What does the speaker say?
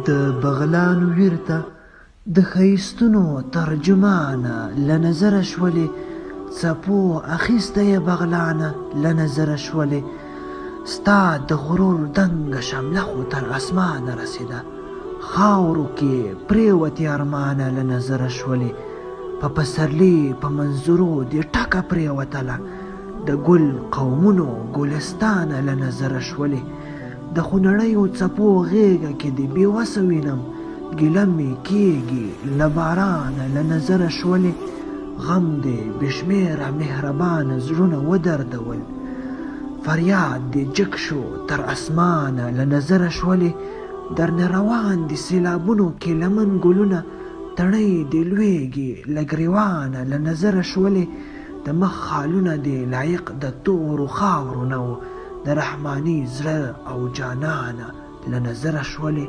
د بغلانو ویرته د ښایستونو ترجمانه له نظره شولې، څپو اخیسته یې بغلانه له نظره شولې. ستا د غرور دنګه شمله خو تر اسمانه رسېده، خاورو کې پرېوتې ارمانه له نظره شولې. په پسرلي په منظرو دې ټکه پرېوتله، د ګل قومونو ګلستانه له نظره شولې. د خونړیو څپو غېږه کې دې بېوسه وینم، ګیله مې کېږي له بارانه له نظره شولې. غم دې بې شمېره مهربانه زړونه ودردول، فریاد دې جګ شو تر اسمانه له نظره شولې. درنه روان دي سیلابونو کې لمن ګلونه، تڼۍ دې لویږي له ګریوانه له نظره شولې. د مخ خالونه دې لایق د تورو خاورو نه و، د رحماني زړه او جانانه له نظره شولې.